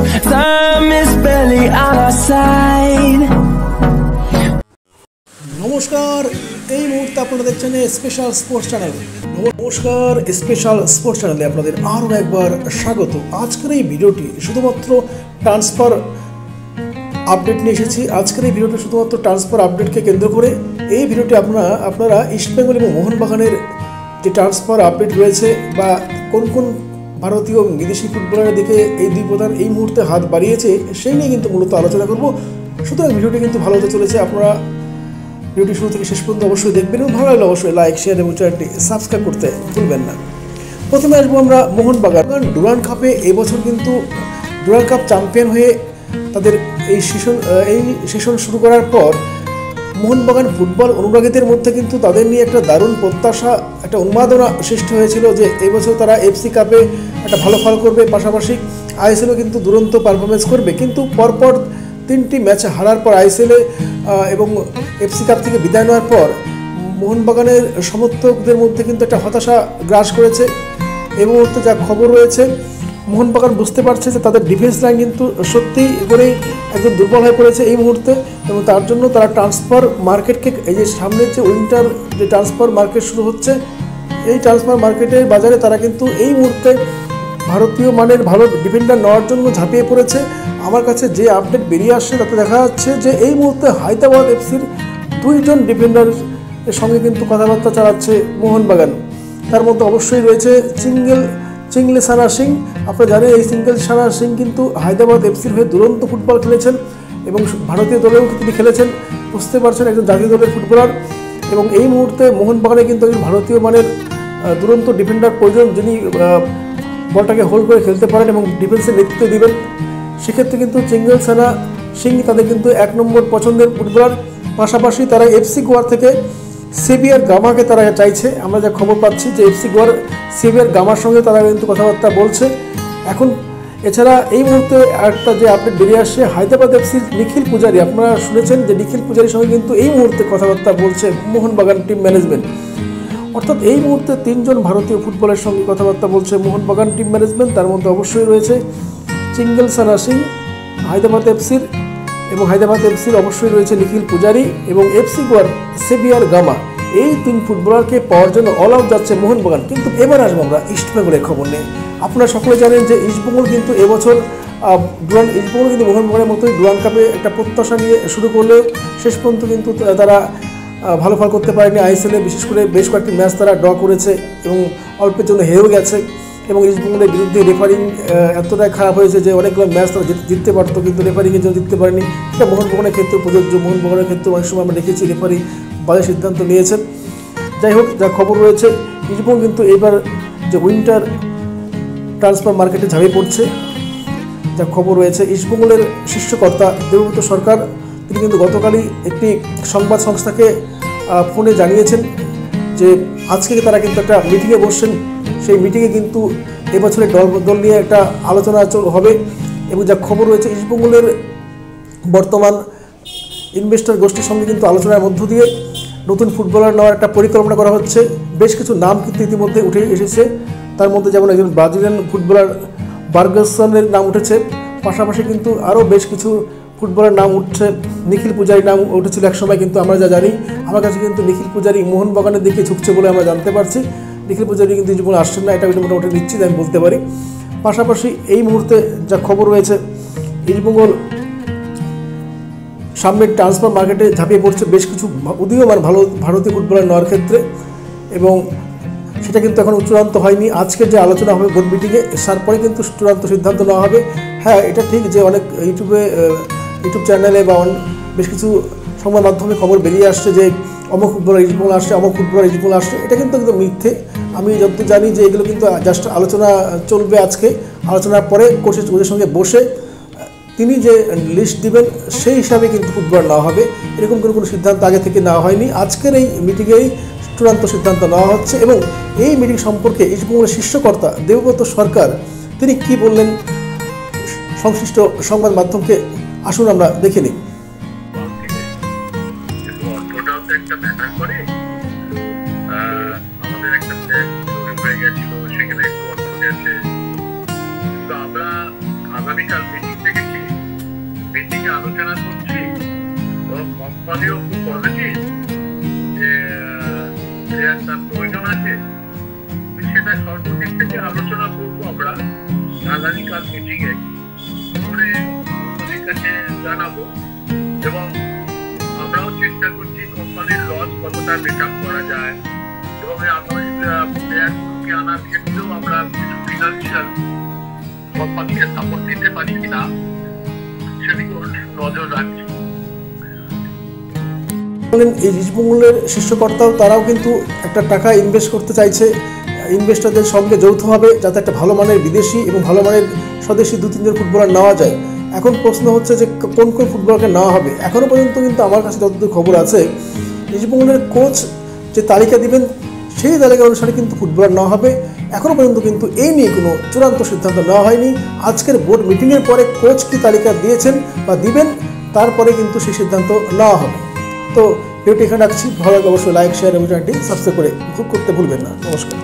Time is barely on our side. নমস্কার, এই মুহূর্তে আপনারা দেখছেন স্পেশাল স্পোর্টস চ্যানেল। নমস্কার, স্পেশাল স্পোর্টস চ্যানেলে আপনাদের আরও একবার স্বাগত। আজকের এই ভিডিওটি শুধুমাত্র ট্রান্সফার আপডেট নিয়ে এসেছি। আজকের এই ভিডিওটি শুধুমাত্র ট্রান্সফার আপডেটকে কেন্দ্র করে। এই ভিডিওটি আপনারা ইস্টবেঙ্গল এবং মোহনবাগানের যে ট্রান্সফার আপডেট রয়েছে বা কোন কোন ভারতীয় বিদেশি ফুটবলারের দিকে এই দুই প্রধান এই মুহূর্তে হাত বাড়িয়েছে সেই নিয়ে কিন্তু মূলত আলোচনা করব। সুতরাং ভিডিওটি কিন্তু ভালো হতে চলেছে। আপনারা ভিডিওটি শুরু থেকে শেষ পর্যন্ত অবশ্যই দেখবেন এবং ভালো লাগলে অবশ্যই লাইক, শেয়ার এবং চ্যানেলটি সাবস্ক্রাইব করতে ভুলবেন না। প্রথমে আসবো আমরা মোহনবাগান। ডুরান্ড কাপে এবছর কিন্তু ডুরান্ড কাপ চ্যাম্পিয়ন হয়ে তাদের এই সেশন শুরু করার পর মোহনবাগান ফুটবল অনুরাগীদের মধ্যে কিন্তু তাদের নিয়ে একটা দারুণ প্রত্যাশা, একটা উন্মাদনা সৃষ্টি হয়েছিল যে এবছর তারা এফসি কাপে একটা ভালো ফল করবে, পাশাপাশি আইএসএলও কিন্তু দুরন্ত পারফরমেন্স করবে। কিন্তু পরপর 3টি ম্যাচ হারার পর আইএসএলে এবং এফসি কাপ থেকে বিদায় নেওয়ার পর মোহনবাগানের সমর্থকদের মধ্যে কিন্তু একটা হতাশা গ্রাস করেছে। এই মুহূর্তে যা খবর রয়েছে, মোহনবাগান বুঝতে পারছে যে তাদের ডিফেন্স লাইন কিন্তু সত্যিই করেই একদম দুর্বল হয়ে পড়েছে এই মুহূর্তে, এবং তার জন্য তারা ট্রান্সফার মার্কেটকে, এই যে সামনের যে উইন্টার যে ট্রান্সফার মার্কেট শুরু হচ্ছে, এই ট্রান্সফার মার্কেটের বাজারে তারা কিন্তু এই মুহূর্তে ভারতীয় মানের ভালো ডিফেন্ডার নেওয়ার জন্য ঝাঁপিয়ে পড়েছে। আমার কাছে যে আপডেট বেরিয়ে আসছে তাতে দেখা যাচ্ছে যে এই মুহূর্তে হায়দ্রাবাদ এফসির 2জন ডিফেন্ডারের সঙ্গে কিন্তু কথাবার্তা চালাচ্ছে মোহনবাগান। তার মধ্যে অবশ্যই রয়েছে চিংলেসানা সিং। আপনারা জানেন এই চিংলেসানা সিং কিন্তু হায়দ্রাবাদ এফসির হয়ে দুরন্ত ফুটবল খেলেছেন এবং ভারতীয় দলেও তিনি খেলেছেন। বুঝতে পারছেন একজন জাতীয় দলের ফুটবলার, এবং এই মুহূর্তে মোহনবাগানে কিন্তু একজন ভারতীয় মানের দুরন্ত ডিফেন্ডার প্রয়োজন, যিনি বলটাকে হোল্ড করে খেলতে পারেন এবং ডিফেন্সে নেতৃত্ব দিবেন। সেক্ষেত্রে কিন্তু চিংলেসানা সিং তাদের কিন্তু 1 নম্বর পছন্দের ফুটবলার। পাশাপাশি তারা এফসি গোয়া থেকে সেভিয়ার গামাকে তারা চাইছে। আমরা যা খবর পাচ্ছি যে এফসি গোয়ার সেভিয়ার গামার সঙ্গে তারা কিন্তু কথাবার্তা বলছে এখন। এছাড়া এই মুহূর্তে একটা যে আপডেট বেরিয়ে আসছে, হায়দ্রাবাদ এফসির নিখিল পূজারি, আপনারা শুনেছেন যে নিখিল পূজারির সঙ্গে কিন্তু এই মুহূর্তে কথাবার্তা বলছে মোহনবাগান টিম ম্যানেজমেন্ট। অর্থাৎ এই মুহূর্তে 3জন ভারতীয় ফুটবলের সঙ্গে কথাবার্তা বলছে মোহনবাগান টিম ম্যানেজমেন্ট। তার মধ্যে অবশ্যই রয়েছে চিংলেসানা সিং হায়দ্রাবাদ এফসির, এবং হায়দ্রাবাদ এফসির অবশ্যই রয়েছে নিখিল পূজারি এবং এফসি গোয়ার সেভিয়ার গামা। এই 3 ফুটবলারকে পাওয়ার জন্য অল আউট যাচ্ছে মোহনবাগান। কিন্তু এবার আসবো আমরা ইস্টবেঙ্গলের খবর নিয়ে। আপনারা সকলে জানেন যে ইস্টবেঙ্গল কিন্তু এবছর ইস্টবেঙ্গল কিন্তু মোহনবাগানের মতোই ডুরান্ড কাপে একটা প্রত্যাশা নিয়ে শুরু করলেও শেষ পর্যন্ত কিন্তু তারা ভালো ফল করতে পারেনি। আইএসএলে বিশেষ করে বেশ কয়েকটি ম্যাচ তারা ড্র করেছে এবং অল্পের জন্য হেরেও গেছে, এবং ইস্টবেঙ্গলের বিরুদ্ধে রেফারিং এতটাই খারাপ হয়েছে যে অনেকগুলো ম্যাচ তারা জিততে পারতো, কিন্তু রেফারিংয়ের জন্য জিততে পারেনি। এটা মোহনবাগানের ক্ষেত্রে প্রযোজ্য। মোহনবাগানের ক্ষেত্রে অনেক সময় আমরা দেখেছি রেফারি বাজে সিদ্ধান্ত নিয়েছেন। যাই হোক, যা খবর রয়েছে, ইস্টবেঙ্গল কিন্তু এবার যে উইন্টার ট্রান্সফার মার্কেটে ঝাঁপিয়ে পড়ছে। যা খবর রয়েছে, ইস্টবেঙ্গলের শীর্ষকর্তা দেবব্রত সরকার তিনি কিন্তু গতকালই একটি সংবাদ সংস্থাকে ফোনে জানিয়েছেন যে আজকে তারা কিন্তু একটা মিটিংয়ে বসছেন। সেই মিটিংয়ে কিন্তু এবছরের দল নিয়ে একটা আলোচনা হবে, এবং যা খবর রয়েছে ইস্টবেঙ্গলের বর্তমান ইনভেস্টর গোষ্ঠীর সঙ্গে কিন্তু আলোচনার মধ্য দিয়ে নতুন ফুটবলার নেওয়ার একটা পরিকল্পনা করা হচ্ছে। বেশ কিছু নাম কিন্তু ইতিমধ্যে উঠে এসেছে। তার মধ্যে যেমন একজন ব্রাজিলিয়ান ফুটবলার বার্গাসনের নাম উঠেছে, পাশাপাশি কিন্তু আরও বেশ কিছু ফুটবলের নাম উঠছে। নিখিল পূজারির নাম উঠেছিল একসময়, কিন্তু আমরা যা জানি, আমার কাছে কিন্তু নিখিল পূজারি মোহনবাগানের দিকে ঝুঁকছে বলে আমরা জানতে পারছি। নিখিল পূজারি কিন্তু জীবনে আসছেন না, এটা মোটামুটি নিশ্চিত আমি বলতে পারি। পাশাপাশি এই মুহূর্তে যা খবর রয়েছে, ইস্টবেঙ্গল সামনের ট্রান্সফার মার্কেটে ঝাঁপিয়ে পড়ছে বেশ কিছু উদীয়মান ভালো ভারতীয় ফুটবলার নেওয়ার ক্ষেত্রে, এবং সেটা কিন্তু এখন চূড়ান্ত হয়নি। আজকের যে আলোচনা হবে বোর্ড মিটিংয়ে, তারপরে কিন্তু চূড়ান্ত সিদ্ধান্ত নেওয়া হবে। হ্যাঁ, এটা ঠিক যে অনেক ইউটিউব চ্যানেলে বা বেশ কিছু সংবাদ মাধ্যমে খবর বেরিয়ে আসছে যে অমুক ফুটবলার ইস্টবেঙ্গল আসছে, অমুক ফুটবলার ইস্টবেঙ্গল আসছে। এটা কিন্তু একদম মিথ্যে। আমি যতদূর জানি যে এগুলো কিন্তু জাস্ট আলোচনা চলবে। আজকে আলোচনার পরে কোচের ওদের সঙ্গে বসে তিনি যে লিস্ট দিবেন সেই হিসাবে কিন্তু ফুটবলার নেওয়া হবে। এরকম কোনো সিদ্ধান্ত আগে থেকে নেওয়া হয়নি। আজকের এই মিটিংয়েই চূড়ান্ত সিদ্ধান্ত নেওয়া হচ্ছে, এবং এই মিটিং সম্পর্কে ইস্টবেঙ্গলের শীর্ষকর্তা দেবব্রত সরকার তিনি কি বললেন সংশ্লিষ্ট সংবাদ মাধ্যমকে আসুন আমরা দেখে নিই। আগামীকাল মিটিং দেখেছি, মিটিংয়ে আলোচনা করছি, এবং কোম্পানিও খুব পজিটিভ যে প্লেয়ারটার প্রয়োজন আছে। সেটা সর্বদিক থেকে আলোচনা করবো আমরা আগামীকাল মিটিংয়ে করে কোম্পানির কাছে জানাবো, এবং আমরাও চেষ্টা করছি কোম্পানির লস কতটা মেক আপ করা যায়, এবং আগামী প্লেয়ারগুলোকে আনার ক্ষেত্রেও আমরা কিছু ফিনান্সিয়াল কোম্পানিকে সাপোর্ট দিতে পারি কিনা সেদিকে নজর রাখছি। এই ইস্টবেঙ্গলের শীর্ষকর্তাও তারাও কিন্তু একটা টাকা ইনভেস্ট করতে চাইছে ইনভেস্টরদের সঙ্গে যৌথভাবে, যাতে একটা ভালো মানের বিদেশি এবং ভালো মানের স্বদেশি 2-3 জন ফুটবলার নেওয়া যায়। এখন প্রশ্ন হচ্ছে যে কোন কোন ফুটবলারকে নেওয়া হবে। এখনও পর্যন্ত কিন্তু আমার কাছে যতদূর খবর আছে, ইস্টবেঙ্গলের কোচ যে তালিকা দিবেন সেই তালিকা অনুসারে কিন্তু ফুটবলার নেওয়া হবে। এখনও পর্যন্ত কিন্তু এই নিয়ে কোনো চূড়ান্ত সিদ্ধান্ত নেওয়া হয়নি। আজকের বোর্ড মিটিংয়ের পরে কোচ কি তালিকা দিয়েছেন বা দিবেন, তারপরে কিন্তু সেই সিদ্ধান্ত নেওয়া হবে। তো ভিডিওটি এখানে রাখছি। ভালো লাগে অবশ্যই লাইক, শেয়ার এবং চ্যানেলটি সাবস্ক্রাইব করে করতে ভুলবেন না। নমস্কার।